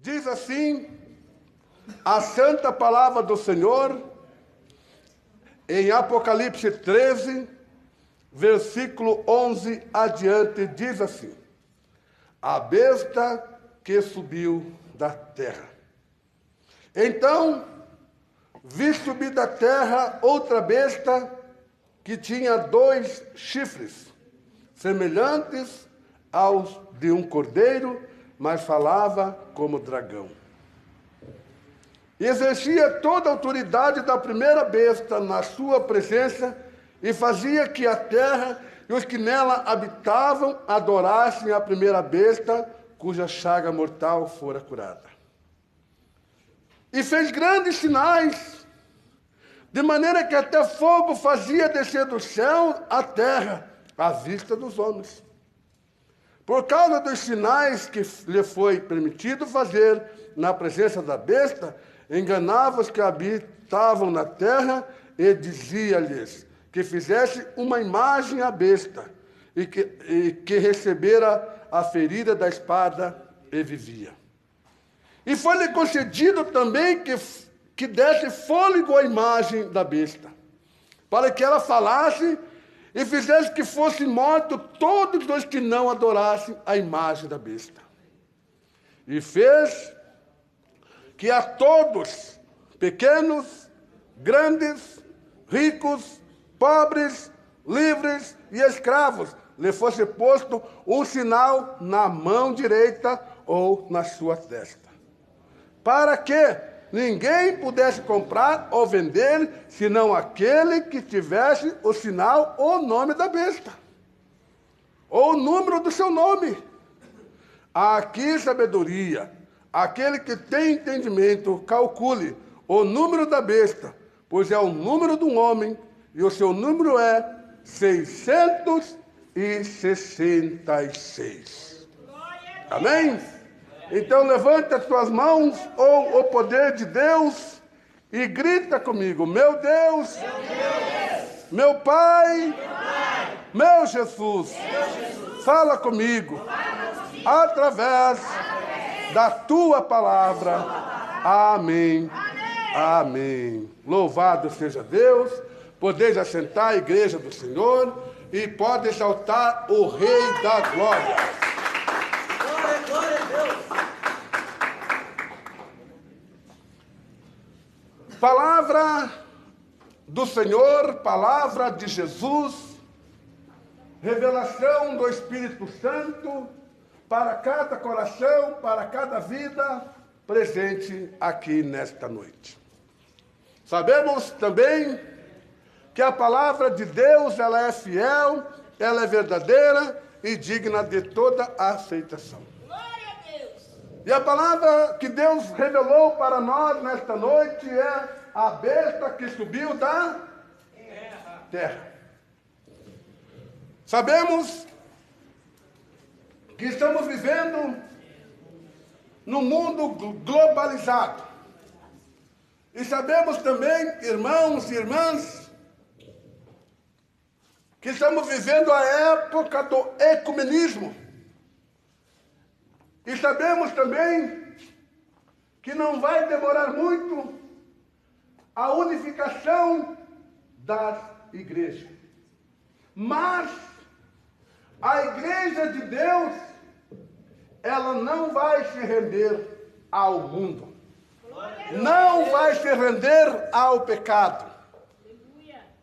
Diz assim a santa palavra do Senhor em Apocalipse 13, versículo 11 adiante, diz assim: a besta que subiu da terra. Então vi subir da terra outra besta que tinha 2 chifres, semelhantes aos de um cordeiro, mas falava como dragão. Exercia toda a autoridade da primeira besta na sua presença e fazia que a terra e os que nela habitavam adorassem a primeira besta, cuja chaga mortal fora curada. E fez grandes sinais, de maneira que até fogo fazia descer do céu à terra, à vista dos homens. Por causa dos sinais que lhe foi permitido fazer na presença da besta, enganava os que habitavam na terra e dizia-lhes que fizesse uma imagem à besta e que recebera a ferida da espada e vivia. E foi-lhe concedido também que desse fôlego à imagem da besta, para que ela falasse e fizesse que fossem mortos todos os que não adorassem a imagem da besta. E fez que a todos, pequenos, grandes, ricos, pobres, livres e escravos, lhe fosse posto um sinal na mão direita ou na sua testa, para que ninguém pudesse comprar ou vender, senão aquele que tivesse o sinal ou o nome da besta, ou o número do seu nome. Aqui sabedoria. Aquele que tem entendimento, calcule o número da besta, pois é o número de um homem, e o seu número é 666. Amém? Então levante as suas mãos, ou o poder de Deus, e grita comigo: meu Deus, meu Pai, meu Jesus, fala comigo, através da tua palavra. Amém. Amém. Louvado seja Deus. Podeis assentar a igreja do Senhor e pode exaltar o Rei da Glória. Glória a Deus. Palavra do Senhor, palavra de Jesus, revelação do Espírito Santo para cada coração, para cada vida presente aqui nesta noite. Sabemos também que a palavra de Deus, ela é fiel, ela é verdadeira e digna de toda a aceitação. Glória a Deus. E a palavra que Deus revelou para nós nesta noite é a besta que subiu da terra. Sabemos que estamos vivendo num mundo globalizado. E sabemos também, irmãos e irmãs, que estamos vivendo a época do ecumenismo. E sabemos também que não vai demorar muito a unificação das igrejas. Mas a igreja de Deus, ela não vai se render ao mundo. Não vai se render ao pecado.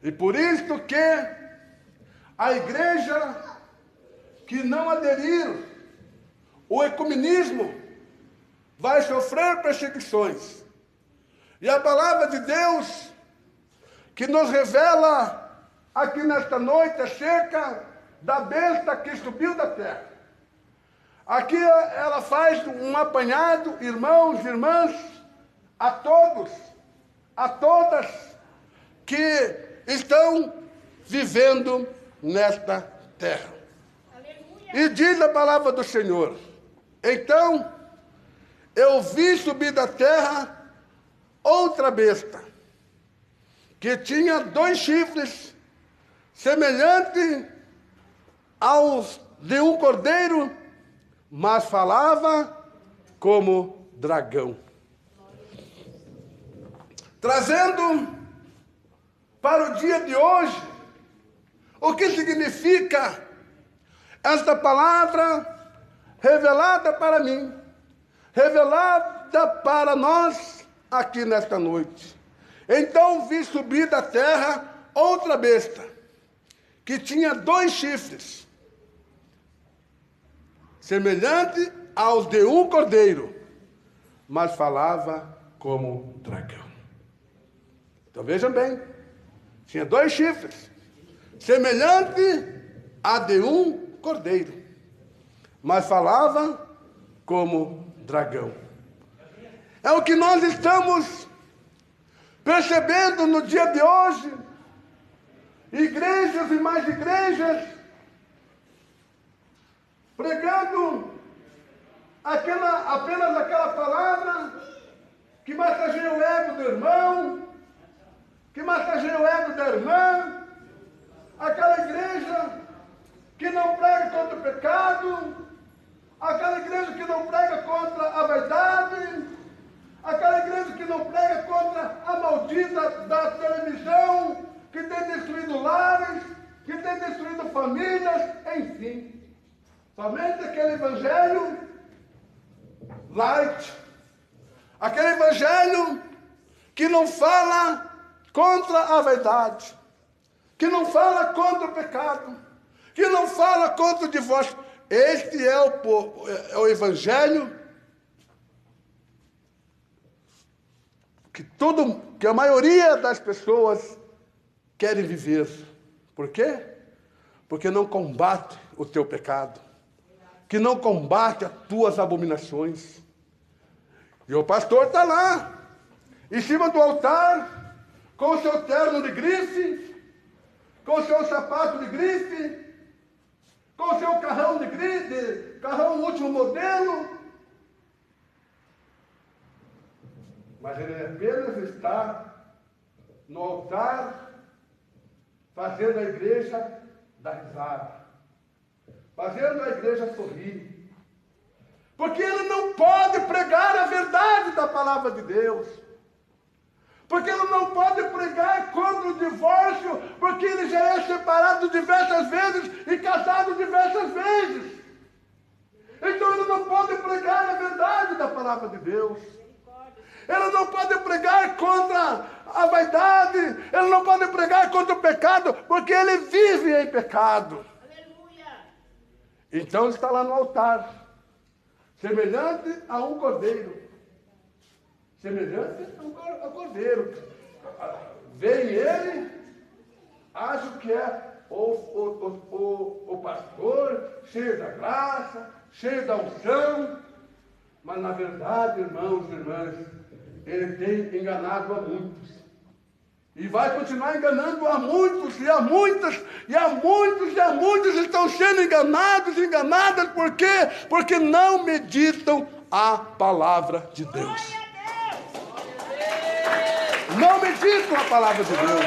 E por isso que a igreja que não aderir ao ecumenismo vai sofrer perseguições. E a palavra de Deus que nos revela aqui nesta noite acerca da besta que subiu da terra. Aqui ela faz um apanhado, irmãos e irmãs, a todos, a todas que estão vivendo nesta terra. Aleluia. E diz a palavra do Senhor: então eu vi subir da terra outra besta, que tinha 2 chifres, semelhante aos de um cordeiro, mas falava como dragão. Trazendo para o dia de hoje, o que significa esta palavra revelada para mim, revelada para nós aqui nesta noite. Então vi subir da terra outra besta, que tinha 2 chifres, semelhante aos de um cordeiro, mas falava como dragão. Então vejam bem, tinha 2 chifres, semelhante a de um cordeiro, mas falava como dragão. É o que nós estamos percebendo no dia de hoje. Igrejas e mais igrejas pregando apenas aquela palavra que massageia o ego do irmão, que massageia o ego da irmã, aquela igreja que não prega contra o pecado, aquela igreja que não prega contra a vaidade, aquela igreja que não prega contra a maldita da televisão, que tem destruído lares, que tem destruído famílias, enfim. Somente aquele evangelho light, aquele evangelho que não fala contra a vaidade, que não fala contra o pecado, que não fala contra o divórcio. Este é o evangelho que a maioria das pessoas querem viver. Por quê? Porque não combate o teu pecado, que não combate as tuas abominações. E o pastor está lá, em cima do altar, com o seu terno de grife, com o seu sapato de grife, com o seu carrão de grife, carrão último modelo. Mas ele apenas está no altar, fazendo a igreja dar risada, fazendo a igreja sorrir. Porque ele não pode pregar a verdade da palavra de Deus. Porque ele não pode pregar contra o divórcio, porque ele já é separado diversas vezes e casado diversas vezes. Então ele não pode pregar a verdade da palavra de Deus. Ele não pode pregar contra a vaidade, ele não pode pregar contra o pecado, porque ele vive em pecado. Aleluia. Então ele está lá no altar, semelhante a um cordeiro. Semelhante a um cordeiro. Vem ele, acho que é o pastor, cheio da graça, cheio da unção, mas na verdade, irmãos e irmãs, ele tem enganado a muitos. E vai continuar enganando a muitos, e a muitas, e a muitos, e a muitos estão sendo enganados, enganadas, por quê? Porque não meditam a palavra de Deus. Não meditam a palavra de Deus.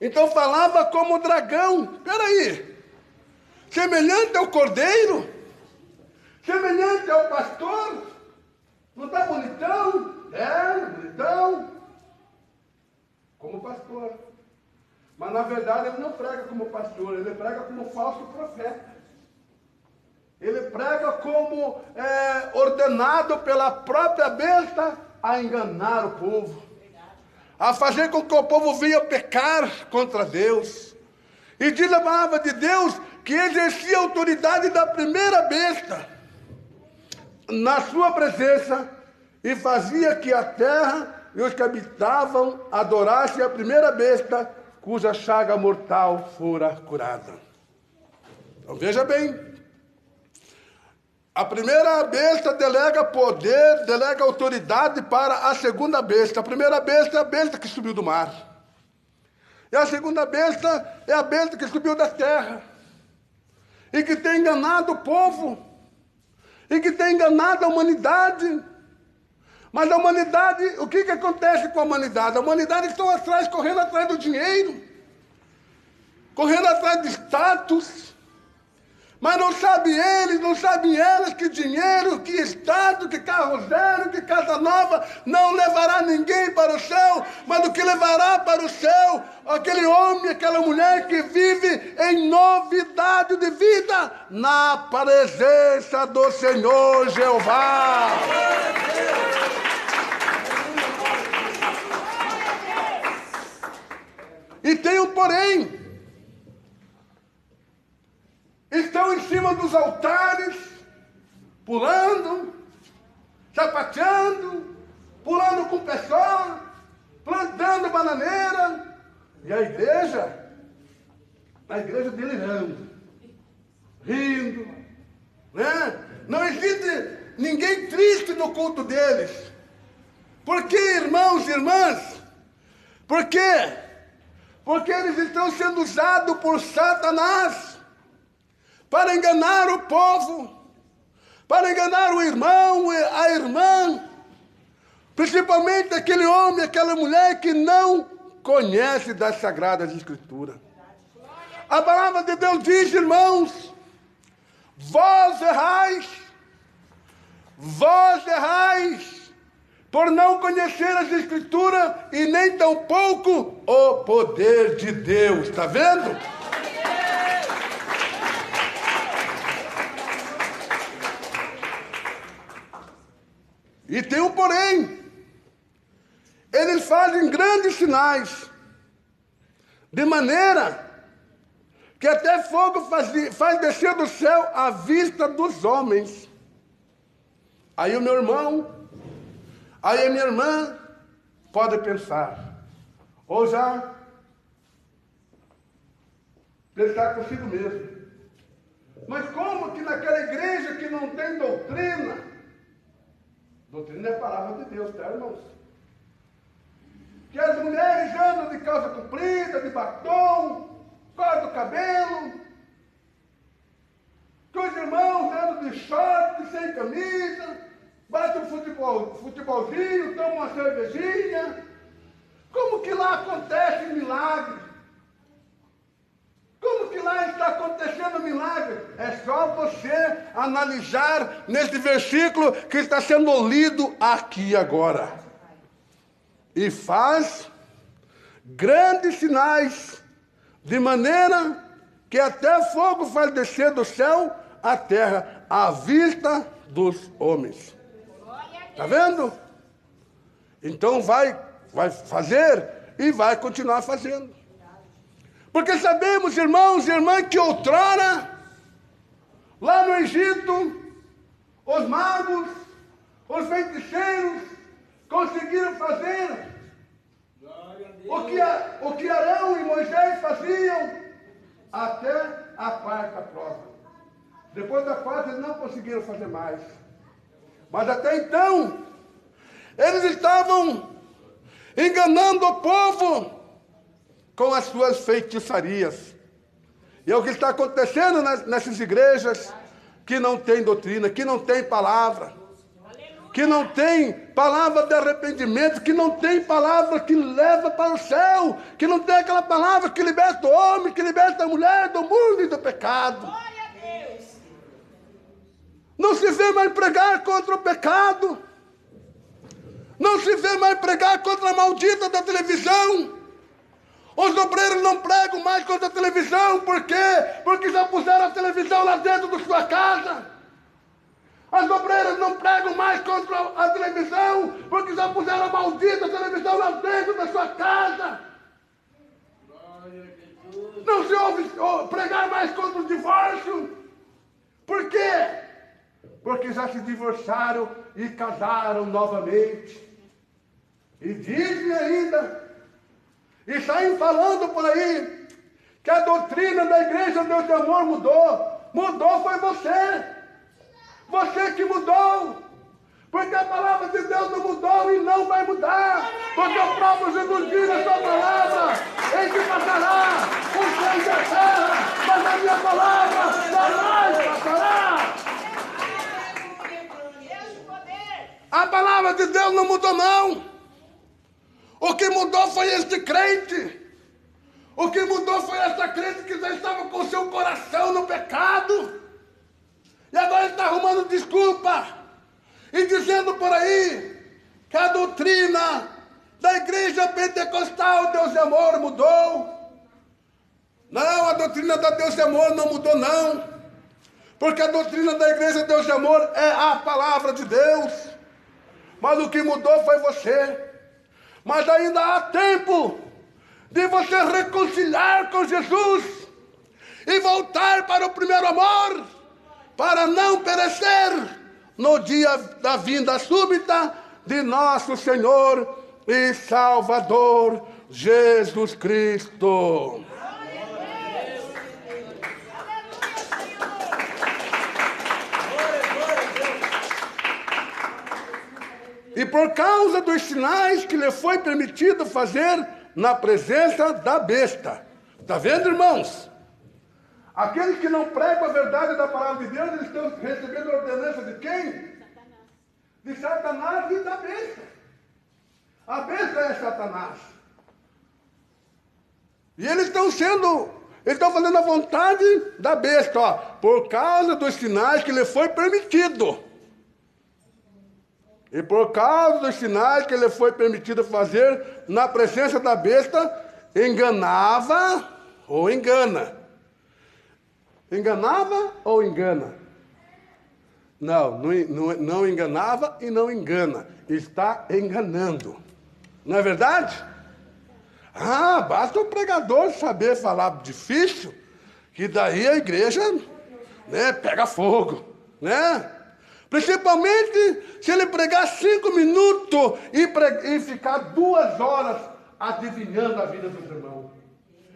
Então falava como dragão. Peraí, semelhante ao cordeiro, semelhante ao pastor. Não está bonitão? É, bonitão. Como pastor. Mas na verdade ele não prega como pastor, ele prega como falso profeta. Ele prega como ordenado pela própria besta a enganar o povo, a fazer com que o povo venha pecar contra Deus. E diz a palavra de Deus que exercia a autoridade da primeira besta na sua presença e fazia que a terra e os que habitavam adorassem a primeira besta cuja chaga mortal fora curada. Então veja bem, a primeira besta delega poder, delega autoridade para a segunda besta. A primeira besta é a besta que subiu do mar. E a segunda besta é a besta que subiu da terra. E que tem enganado o povo. E que tem enganado a humanidade. Mas a humanidade, o que acontece com a humanidade? A humanidade está atrás, correndo atrás do dinheiro. Correndo atrás de status. Mas não sabem eles, não sabem elas que dinheiro, que estado, que carro zero, que casa nova não levará ninguém para o céu, mas o que levará para o céu aquele homem, aquela mulher que vive em novidade de vida na presença do Senhor Jeová. E tem um porém. Estão em cima dos altares, pulando, sapateando, pulando com o pé só, plantando bananeira. E a igreja delirando, rindo, né? Não existe ninguém triste no culto deles. Por quê, irmãos e irmãs? Por quê? Porque eles estão sendo usados por Satanás para enganar o povo, para enganar o irmão, a irmã, principalmente aquele homem, aquela mulher que não conhece das Sagradas Escrituras. A palavra de Deus diz, irmãos, vós errais, por não conhecer as Escrituras e nem tampouco o poder de Deus. Está vendo? E tem um porém. Eles fazem grandes sinais, de maneira que até fogo faz descer do céu à vista dos homens. Aí o meu irmão, aí a minha irmã pode pensar, ou já pensar consigo mesmo. Mas como que naquela igreja que não tem doutrina é a palavra de Deus, tá, irmãos? Que as mulheres andam de calça comprida, de batom, cortam o cabelo. Que os irmãos andam de short, sem camisa, batem um futebolzinho, tomam uma cervejinha. Como que lá acontece milagre? Como que lá está acontecendo milagre? É só você analisar nesse versículo que está sendo lido aqui agora. E faz grandes sinais, de maneira que até fogo faz descer do céu à terra, à vista dos homens. Está vendo? Então vai fazer e vai continuar fazendo. Porque sabemos, irmãos e irmãs, que outrora, lá no Egito, os magos, os feiticeiros, conseguiram fazer o que Arão e Moisés faziam até a quarta prova. Depois da quarta, eles não conseguiram fazer mais. Mas até então, eles estavam enganando o povo com as suas feitiçarias. E é o que está acontecendo nessas igrejas que não tem doutrina, que não tem palavra, que não tem palavra de arrependimento, que não tem palavra que leva para o céu, que não tem aquela palavra que liberta o homem, que liberta a mulher do mundo e do pecado. Não se vê mais pregar contra o pecado, não se vê mais pregar contra a maldita da televisão. Os obreiros não pregam mais contra a televisão. Por quê? Porque já puseram a televisão lá dentro da sua casa. As obreiras não pregam mais contra a televisão, porque já puseram a maldita televisão lá dentro da sua casa. Não se ouve pregar mais contra o divórcio. Por quê? Porque já se divorciaram e casaram novamente. E dizem ainda, e saem falando por aí, que a doutrina da igreja Deus de Amor mudou. Mudou foi você. Você que mudou. Porque a palavra de Deus não mudou e não vai mudar. Porque o próprio Jesus diz na sua palavra: em que passará o céu e a terra, mas a minha palavra jamais passará. A palavra de Deus não mudou, não. O que mudou foi este crente. O que mudou foi essa crente que já estava com seu coração no pecado. desculpa e dizendo por aí que a doutrina da igreja pentecostal Deus de Amor mudou. Não, a doutrina da Deus de Amor não mudou não. Porque a doutrina da igreja Deus de Amor é a palavra de Deus. Mas o que mudou foi você. Mas ainda há tempo de você reconciliar com Jesus e voltar para o primeiro amor, para não perecer no dia da vinda súbita de nosso Senhor e Salvador Jesus Cristo. E por causa dos sinais que lhe foi permitido fazer na presença da besta. Está vendo, irmãos? Aqueles que não pregam a verdade da palavra de Deus, eles estão recebendo a ordenança de quem? De Satanás e da besta. A besta é Satanás. E eles estão fazendo a vontade da besta, ó, por causa dos sinais que lhe foi permitido. E por causa dos sinais que lhe foi permitido fazer na presença da besta, enganava ou engana. Enganava ou engana? Não enganava e não engana. Está enganando. Não é verdade? Ah, basta o pregador saber falar difícil, que daí a igreja, né, pega fogo, né? Principalmente se ele pregar 5 minutos e ficar 2 horas adivinhando a vida dos irmãos.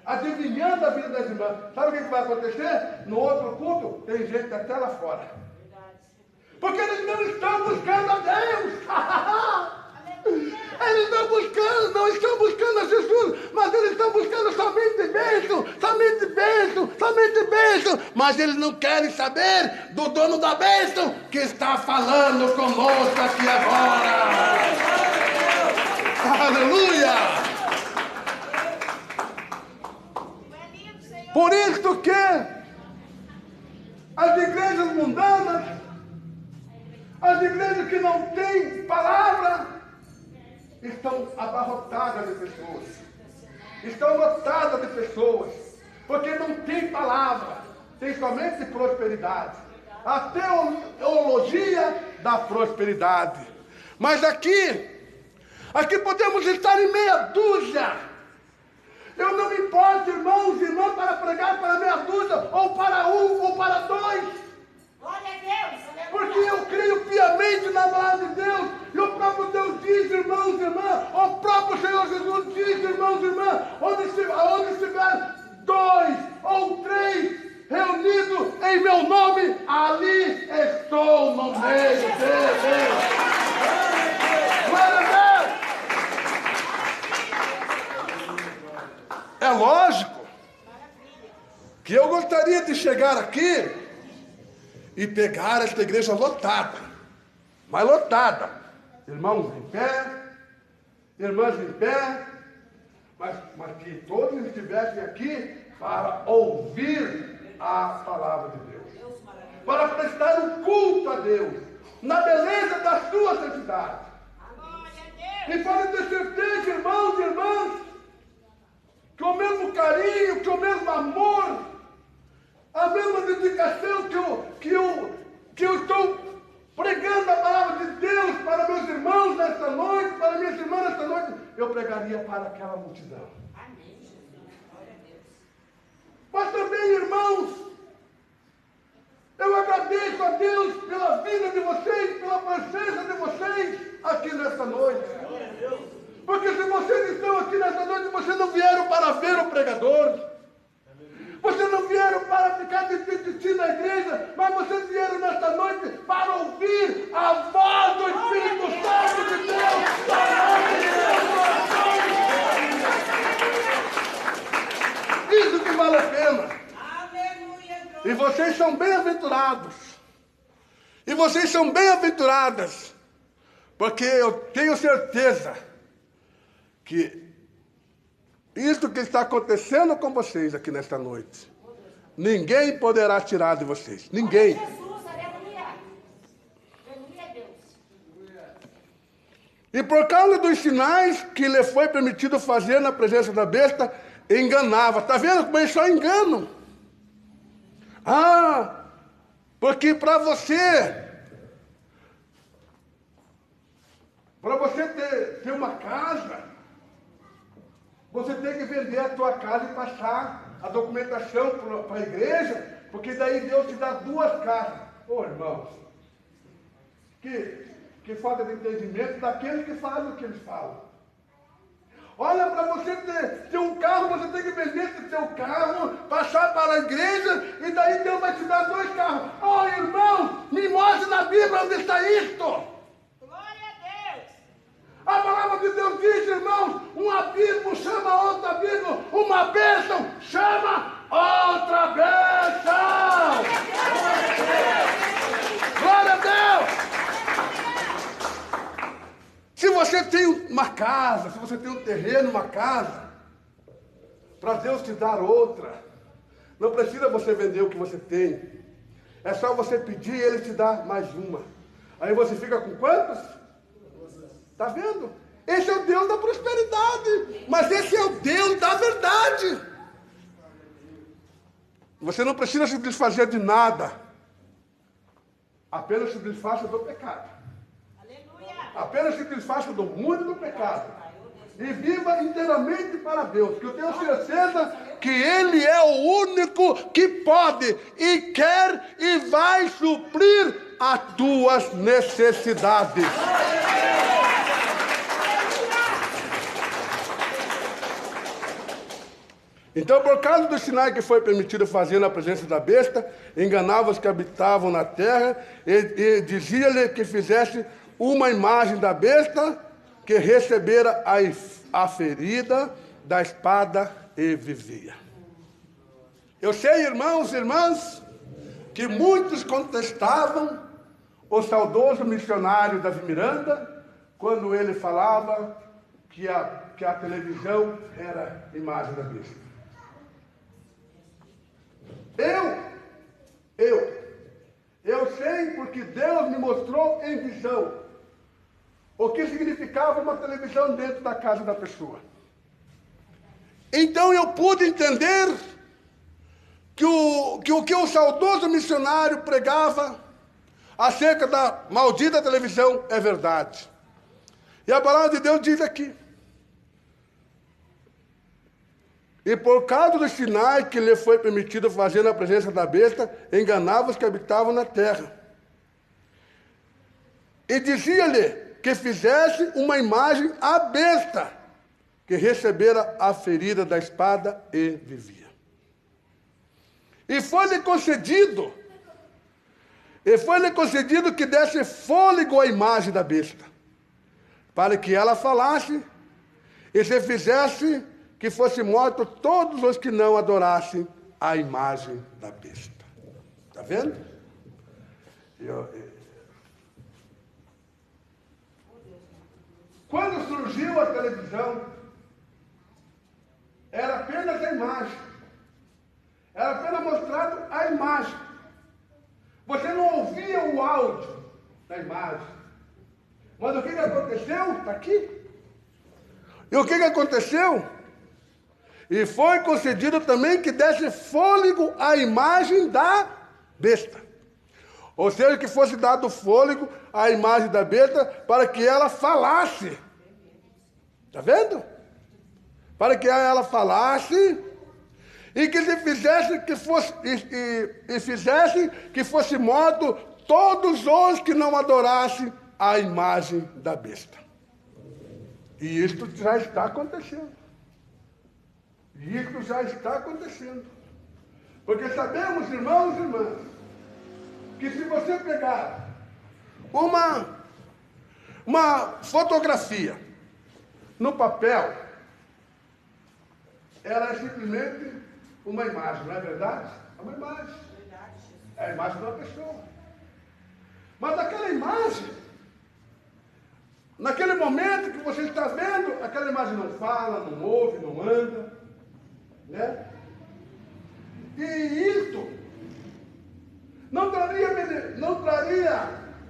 Adivinhando a vida das irmãs. Sabe o que vai acontecer? No outro culto, tem gente até lá fora. Porque eles não estão buscando a Deus. Eles não estão buscando a Jesus, mas eles estão buscando somente bênção, somente bênção, somente bênção. Mas eles não querem saber do dono da bênção que está falando conosco aqui agora. Aleluia! Por isso que as igrejas mundanas, as igrejas que não têm palavra, estão abarrotadas de pessoas. Estão lotadas de pessoas. Porque não tem palavra. Tem somente prosperidade. A teologia da prosperidade. Mas aqui podemos estar em meia dúzia. Eu não me importo, irmãos e irmãs, para pregar para meia dúzia, ou para 1, ou para 2. Glória a Deus. Porque eu creio piamente na palavra de Deus. E o próprio Deus diz, irmãos e irmãs, o próprio Senhor Jesus diz, irmãos e irmãs, onde estiver 2 ou 3 reunidos em meu nome, ali estou no meio deles. Glória a Deus. É lógico que eu gostaria de chegar aqui e pegar esta igreja lotada, mas lotada, irmãos em pé, irmãs em pé, mas que todos estivessem aqui para ouvir a palavra de Deus, para prestar um culto a Deus, na beleza da sua santidade. E pode ter certeza, irmãos e irmãs, que o mesmo carinho, que o mesmo amor, a mesma dedicação que eu estou pregando a palavra de Deus para meus irmãos nesta noite, para minhas irmãs nesta noite, eu pregaria para aquela multidão. Mas também, irmãos, eu agradeço a Deus pela vida de vocês, pela presença de vocês aqui nesta noite. Porque se vocês estão aqui nesta noite, vocês não vieram para ver o pregador. Vocês não vieram para ficar de titi na igreja, mas vocês vieram nesta noite para ouvir a voz do Espírito Santo de Deus. Isso que vale a pena. E vocês são bem-aventurados. E vocês são bem-aventuradas. Porque eu tenho certeza que isso que está acontecendo com vocês aqui nesta noite, ninguém poderá tirar de vocês. Ninguém. E por causa dos sinais que lhe foi permitido fazer na presença da besta, enganava. Está vendo como eles só enganam? Porque para você ter uma casa, você tem que vender a tua casa e passar a documentação para a igreja, porque daí Deus te dá 2 casas. Irmãos, que falta de entendimento daqueles que fazem o que eles falam. Olha, para você ter um carro, você tem que vender esse seu carro, passar para a igreja, e daí Deus vai te dar 2 carros. Irmão, me mostre na Bíblia onde está isto. Glória a Deus. A palavra de Deus diz, irmãos, um abismo chama outro abismo, uma bênção chama outra bênção. Glória a Deus. Se você tem uma casa, se você tem um terreno, uma casa, para Deus te dar outra, não precisa você vender o que você tem. É só você pedir e Ele te dá mais uma. Aí você fica com quantas? Está vendo? Esse é o Deus da prosperidade. Mas esse é o Deus da verdade. Você não precisa se desfazer de nada. Apenas se desfaça do pecado. Apenas se desfaça do mundo e do pecado. E viva inteiramente para Deus. Que eu tenho certeza que Ele é o único que pode e quer e vai suprir as tuas necessidades. Então, por causa dos sinais que foi permitido fazer na presença da besta, enganava os que habitavam na terra e dizia-lhe que fizesse uma imagem da besta que recebera a ferida da espada e vivia. Eu sei, irmãos e irmãs, que muitos contestavam o saudoso missionário Davi Miranda quando ele falava que a televisão era imagem da besta. Eu sei porque Deus me mostrou em visão o que significava uma televisão dentro da casa da pessoa. Então eu pude entender que o saudoso missionário pregava acerca da maldita televisão é verdade. E a palavra de Deus diz aqui: e por causa dos sinais que lhe foi permitido fazer na presença da besta, enganava os que habitavam na terra. E dizia-lhe que fizesse uma imagem à besta, que recebera a ferida da espada e vivia. E foi-lhe concedido que desse fôlego à imagem da besta, para que ela falasse, e se fizesse que fosse morto todos os que não adorassem a imagem da besta. Está vendo? Quando surgiu a televisão, era apenas a imagem. Era apenas mostrado a imagem. Você não ouvia o áudio da imagem. Mas o que aconteceu? Está aqui. E o que aconteceu? E foi concedido também que desse fôlego à imagem da besta. Ou seja, que fosse dado fôlego à imagem da besta para que ela falasse. Está vendo? Para que ela falasse e que se fizesse que fosse fizesse que fosse morto todos os que não adorassem a imagem da besta. E isto já está acontecendo. Isso já está acontecendo. Porque sabemos, irmãos e irmãs, que se você pegar uma fotografia no papel, ela é simplesmente uma imagem, não é verdade? É uma imagem. É a imagem de uma pessoa. Mas aquela imagem, naquele momento que você está vendo, aquela imagem não fala, não ouve, não anda, né? E isto não traria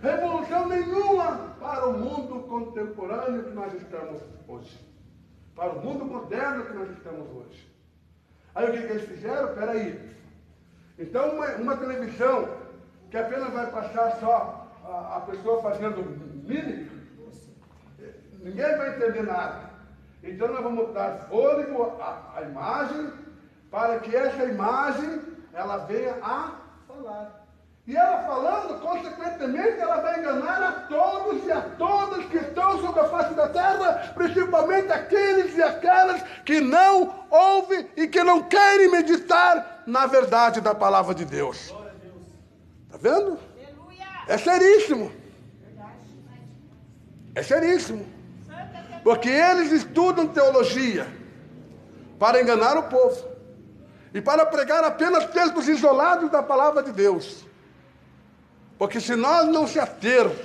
revolução nenhuma para o mundo contemporâneo que nós estamos hoje. Para o mundo moderno que nós estamos hoje. Aí o que eles fizeram? Peraí. Então uma televisão que apenas vai passar só a pessoa fazendo mímica, ninguém vai entender nada. Então nós vamos dar fôlego à imagem, para que essa imagem, ela venha a falar. E ela falando, consequentemente, ela vai enganar a todos e a todas que estão sobre a face da terra, principalmente aqueles e aquelas que não ouvem e que não querem meditar na verdade da palavra de Deus. Está vendo? É seríssimo. É seríssimo. Porque eles estudam teologia para enganar o povo e para pregar apenas textos isolados da palavra de Deus. Porque se nós não se atermos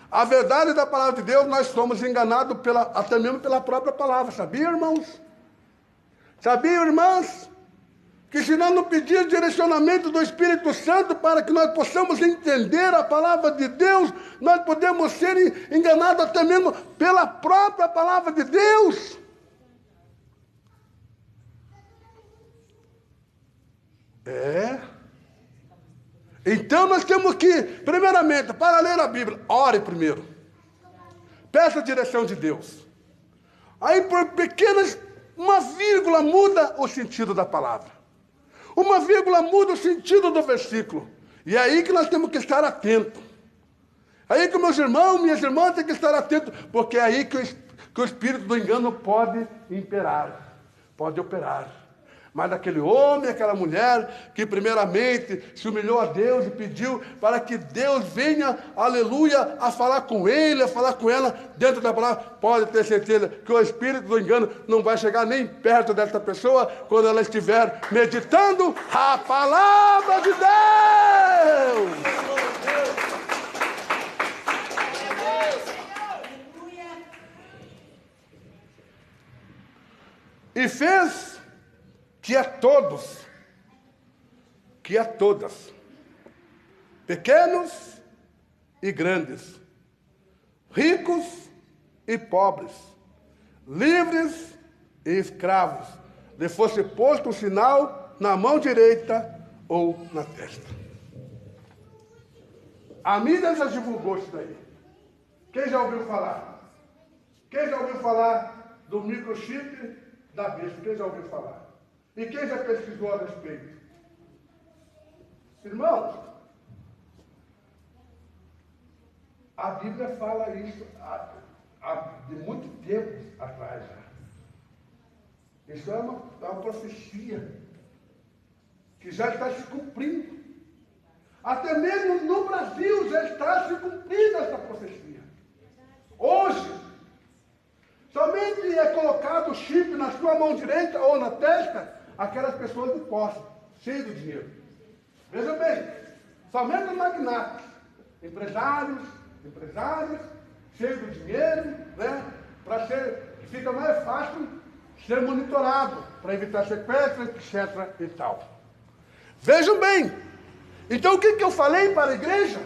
à verdade da palavra de Deus, nós somos enganados até mesmo pela própria palavra. Sabia, irmãos? Sabia, irmãs? Que se nós não pedirmos direcionamento do Espírito Santo para que nós possamos entender a palavra de Deus, nós podemos ser enganados até mesmo pela própria palavra de Deus. Então nós temos que, primeiramente, para ler a Bíblia, ore primeiro. Peça a direção de Deus. Aí por pequenas, uma vírgula muda o sentido da palavra. Uma vírgula muda o sentido do versículo. E é aí que nós temos que estar atentos. Aí que meus irmãos, minhas irmãs têm que estar atentos, porque é aí que o espírito do engano pode imperar, pode operar. Mas aquele homem, aquela mulher, que primeiramente se humilhou a Deus e pediu para que Deus venha, aleluia, a falar com ele, a falar com ela, dentro da palavra, pode ter certeza que o espírito do engano não vai chegar nem perto dessa pessoa, quando ela estiver meditando a palavra de Deus. E fez que a todas, pequenos e grandes, ricos e pobres, livres e escravos, lhe fosse posto um sinal na mão direita ou na testa. A mídia já divulgou isso daí. Quem já ouviu falar? Quem já ouviu falar do microchip da besta? Quem já ouviu falar? E quem já pesquisou a respeito? Irmãos, a Bíblia fala isso de muito tempo atrás já. Isso é uma profecia que já está se cumprindo. Até mesmo no Brasil já está se cumprindo essa profecia. Hoje, somente é colocado o chip na sua mão direita ou na testa aquelas pessoas de posse, cheias de dinheiro. Veja bem, somente os magnatas, empresários, cheios de dinheiro, né? Fica mais fácil ser monitorado, para evitar sequestro, etc. e tal. Vejam bem, então o que eu falei para a igreja?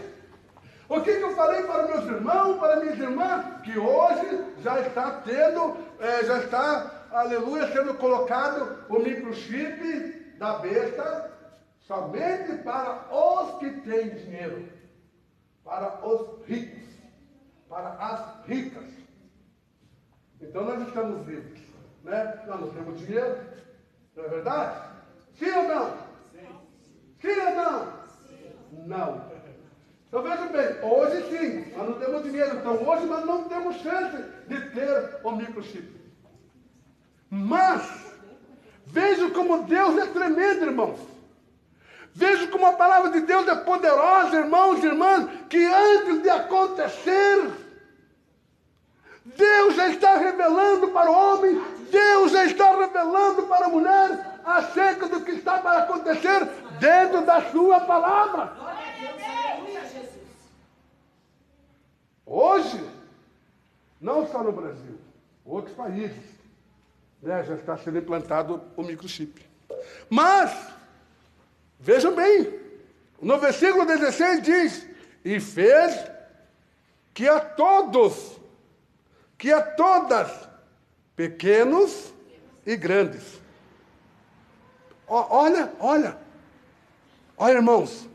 O que eu falei para meus irmãos, para minhas irmãs? Que hoje já está aleluia, sendo colocado o microchip da besta somente para os que têm dinheiro, para os ricos, para as ricas. Então nós estamos vivos, né? Nós não temos dinheiro, não é verdade? Sim ou não? Sim. Sim ou não? Sim. Não. Então veja bem, hoje sim, nós não temos dinheiro, então hoje nós não temos chance de ter o microchip. Mas, veja como Deus é tremendo, irmãos. Veja como a palavra de Deus é poderosa, irmãos e irmãs, que antes de acontecer, Deus já está revelando para o homem, Deus já está revelando para a mulher, acerca do que está para acontecer dentro da sua palavra. Hoje, não só no Brasil, outros países, né, já está sendo implantado o microchip. Mas, vejam bem, no versículo 16 diz, e fez que a todas, pequenos e grandes. Olha, irmãos,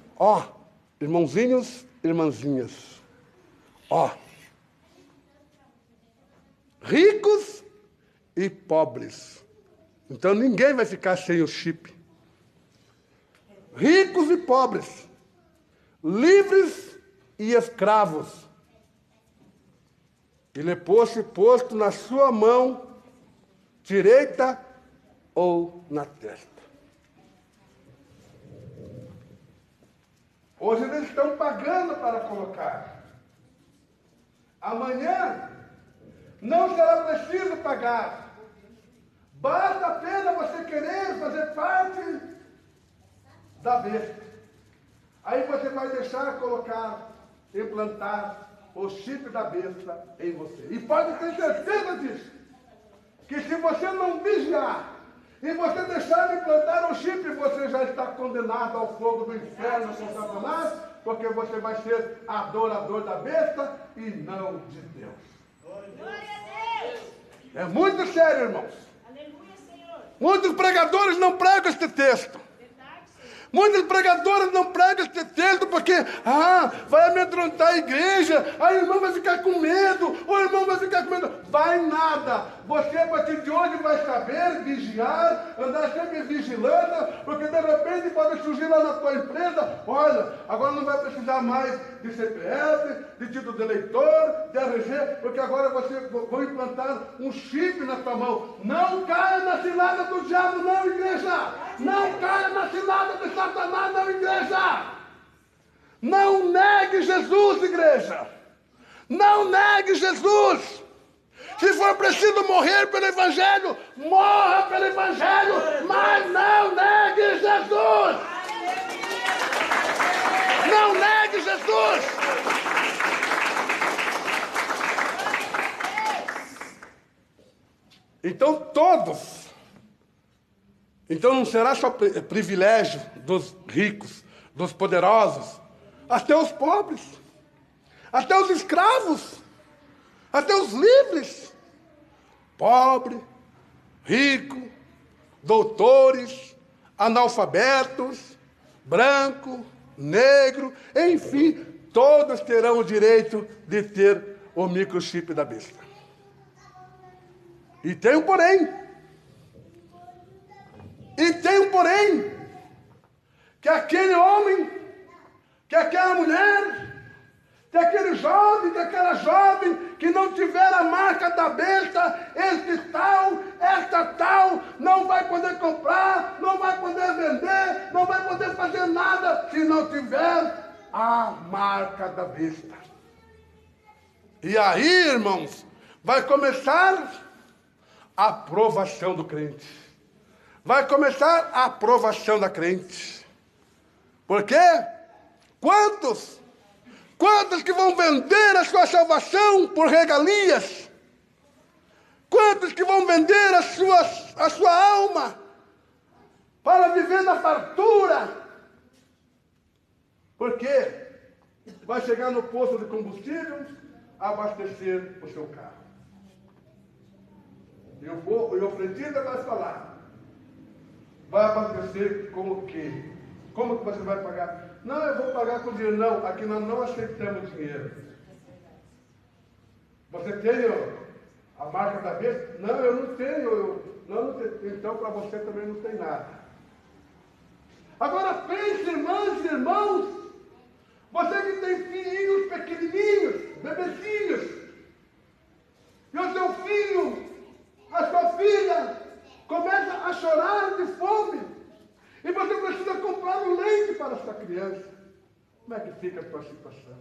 irmãozinhos, irmãzinhas, ricos e pobres. Então ninguém vai ficar sem o chip. Ricos e pobres, livres e escravos. E lhe posto na sua mão direita ou na testa. Hoje eles estão pagando para colocar. Amanhã não será preciso pagar. Basta apenas você querer fazer parte da besta. Aí você vai deixar colocar, implantar o chip da besta em você. E pode ter certeza disso, que se você não vigiar e você deixar de implantar o chip, você já está condenado ao fogo do inferno com Satanás, porque você vai ser adorador da besta e não de Deus. Glória a Deus. É muito sério, irmãos. Aleluia, Senhor. Muitos pregadores não pregam este texto. Verdade, Senhor. Muitos pregadores não pregam este texto porque, vai amedrontar a igreja, a irmã vai ficar com medo, o irmão vai ficar com medo. Vai nada. Você, a partir de hoje, vai saber vigiar, andar sempre vigilando, porque de repente pode surgir lá na tua empresa, olha, agora não vai precisar mais de CPF, de título de eleitor, de RG, porque agora você vai implantar um chip na tua mão. Não caia na cilada do diabo, não, igreja! Não caia na cilada de Satanás, não, igreja! Não negue Jesus, igreja! Não negue Jesus! Se for preciso morrer pelo Evangelho, morra pelo Evangelho, mas não negue Jesus! Não negue Jesus! Então não será só privilégio dos ricos, dos poderosos, até os pobres, até os escravos, até os livres, pobre, rico, doutores, analfabetos, branco, negro, enfim, todos terão o direito de ter o microchip da besta. E tem um porém, que aquele homem, que aquela mulher, que aquele jovem, que aquela jovem que não tiver a marca da besta, esta tal, não vai poder comprar, não vai poder vender, não vai poder fazer nada se não tiver a marca da besta. E aí, irmãos, vai começar a aprovação do crente. Vai começar a aprovação da crente. Por quê? Quantos que vão vender a sua salvação por regalias? Quantos que vão vender a sua alma para viver na fartura? Por quê? Vai chegar no posto de combustível, abastecer o seu carro. E o frentista vai falar, vai abastecer com o quê? Como que você vai pagar? Não, eu vou pagar com dinheiro. Não, aqui nós não aceitamos dinheiro. Você tem a marca da besta? Não, eu não tenho. Não tenho. Então, para você também não tem nada. Agora pense, irmãs e irmãos, você que tem filhinhos pequenininhos, bebezinhos, e o seu filho, a sua filha, começa a chorar de fome, e você precisa comprar um leite para essa criança. Como é que fica a tua situação?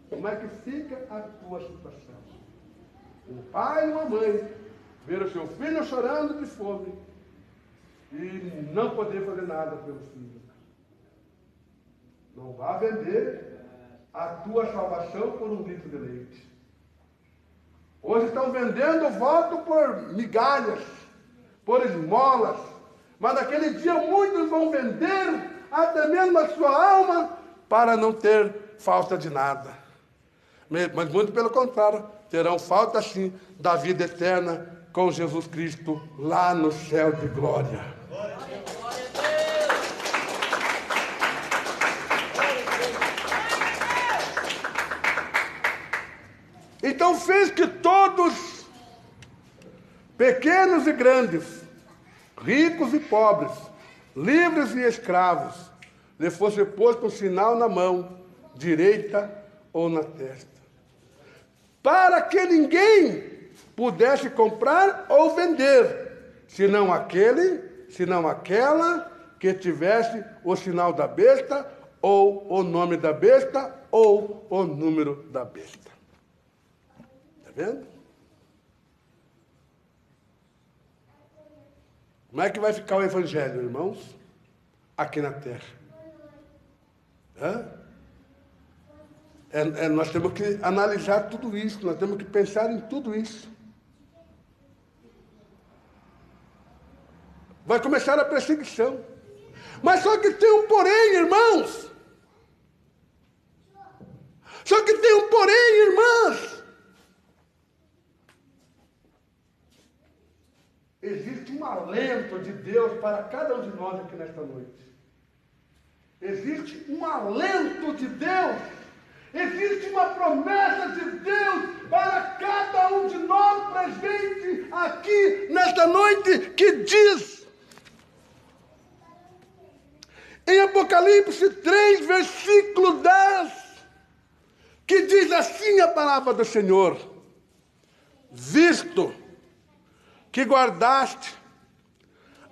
Como é que fica a tua situação? Um pai e uma mãe ver o seu filho chorando de fome e não poder fazer nada pelo filho. Não vá vender a tua salvação por um litro de leite. Hoje estão vendendo o voto por migalhas, por esmolas, Mas naquele dia muitos vão vender até mesmo a sua alma para não ter falta de nada. Mas muito pelo contrário, terão falta sim da vida eterna com Jesus Cristo lá no céu de glória. Então fez que todos, pequenos e grandes, ricos e pobres, livres e escravos, lhe fosse posto um sinal na mão, direita ou na testa, para que ninguém pudesse comprar ou vender, senão aquela que tivesse o sinal da besta, ou o nome da besta, ou o número da besta. Está vendo? Como é que vai ficar o evangelho, irmãos? Aqui na terra. Nós temos que analisar tudo isso, nós temos que pensar em tudo isso. Vai começar a perseguição. Mas só que tem um porém, irmãos. Só que tem um porém, irmãs. Existe um alento de Deus para cada um de nós aqui nesta noite. Existe um alento de Deus. Existe uma promessa de Deus para cada um de nós presente aqui nesta noite que diz, em Apocalipse 3, versículo 10, que diz assim a palavra do Senhor: visto que guardaste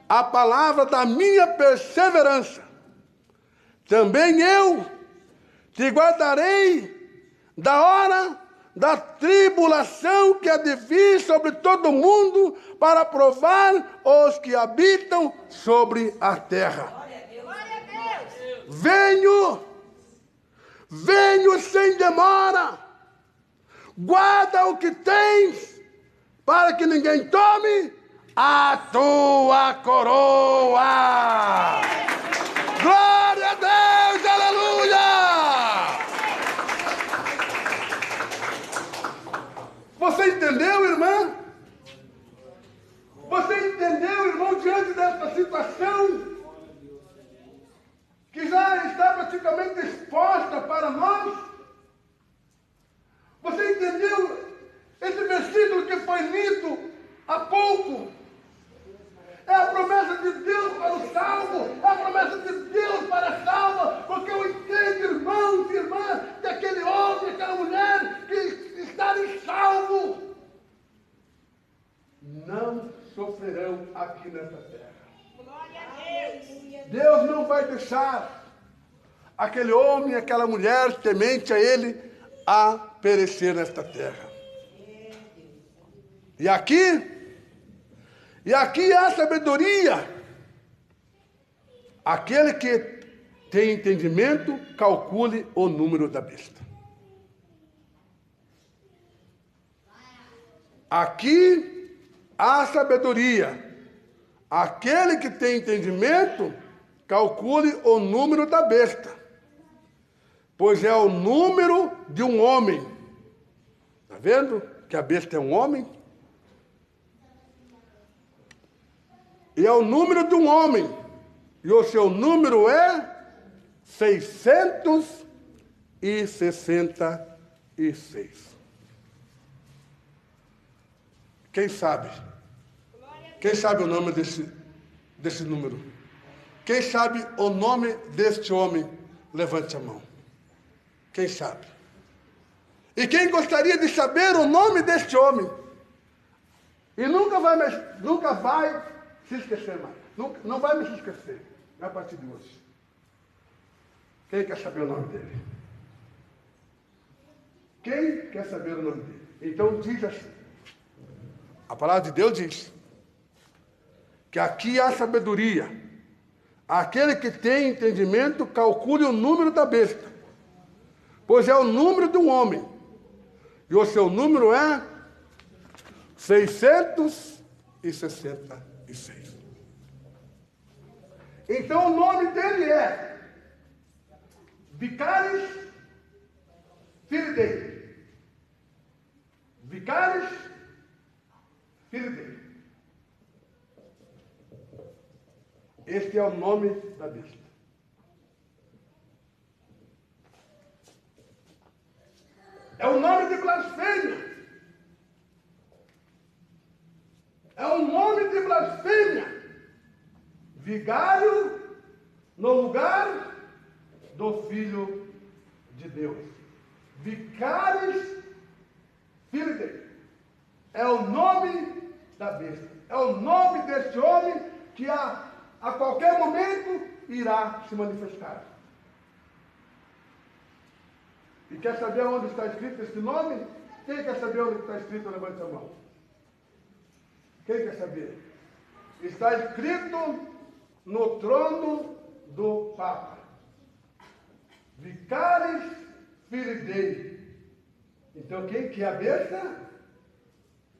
a palavra da minha perseverança, também eu te guardarei da hora da tribulação que há de vir sobre todo o mundo, para provar os que habitam sobre a terra. Glória a Deus. Venho sem demora. Guarda o que tens, para que ninguém tome a tua coroa. Glória a Deus, aleluia! Você entendeu, irmã? Você entendeu, irmão, diante dessa situação que já está praticamente exposta para nós? Você entendeu esse versículo que foi lido há pouco? É a promessa de Deus para o salvo, é a promessa de Deus para a salva, porque eu entendo, irmãos e irmãs, que aquele homem, aquela mulher que estarem salvos não sofrerão aqui nessa terra. Glória a Deus. Deus não vai deixar aquele homem, aquela mulher temente a Ele a perecer nesta terra. E aqui há sabedoria. Aquele que tem entendimento, calcule o número da besta. Aqui há sabedoria. Aquele que tem entendimento, calcule o número da besta, pois é o número de um homem. Está vendo que a besta é um homem? E é o número de um homem, e o seu número é 666. Quem sabe? Quem sabe o nome desse número? Quem sabe o nome deste homem? Levante a mão. Quem sabe? E quem gostaria de saber o nome deste homem? E nunca vai se esquecer mais. Não vai me se esquecer a partir de hoje. Quem quer saber o nome dele? Quem quer saber o nome dele? Então diz assim. A palavra de Deus diz que aqui há sabedoria. Aquele que tem entendimento, calcule o número da besta, pois é o número de um homem, e o seu número é 666. Então o nome dele é Vicários Filidei. Vicários Filidei. Este é o nome da besta. É um nome de blasfêmia. É um nome de blasfêmia. Vigário no lugar do Filho de Deus. Vicários Filidei. É o nome da besta. É o nome deste homem que a qualquer momento irá se manifestar. E quer saber onde está escrito esse nome? Quem quer saber onde está escrito? Levante a mão. Quem quer saber? Está escrito no trono do Papa. Vicários Filidei. Então quem que é a besta?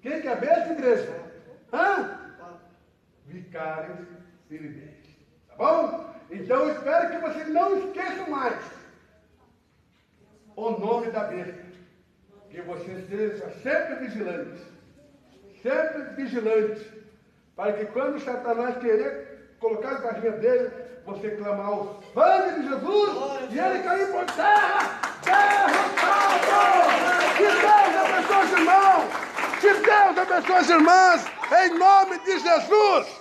Quem que é a besta, igreja? Vicários Filidei. Tá bom? Então eu espero que vocês não esqueçam mais o nome da besta. Que você seja sempre vigilante. Sempre vigilante. Para que quando Satanás querer colocar as barrinhas dele, você clamar o sangue de Jesus e ele cair por terra. Derrotado! Que Deus abençoe os irmãos! Que Deus abençoe as irmãs! Em nome de Jesus!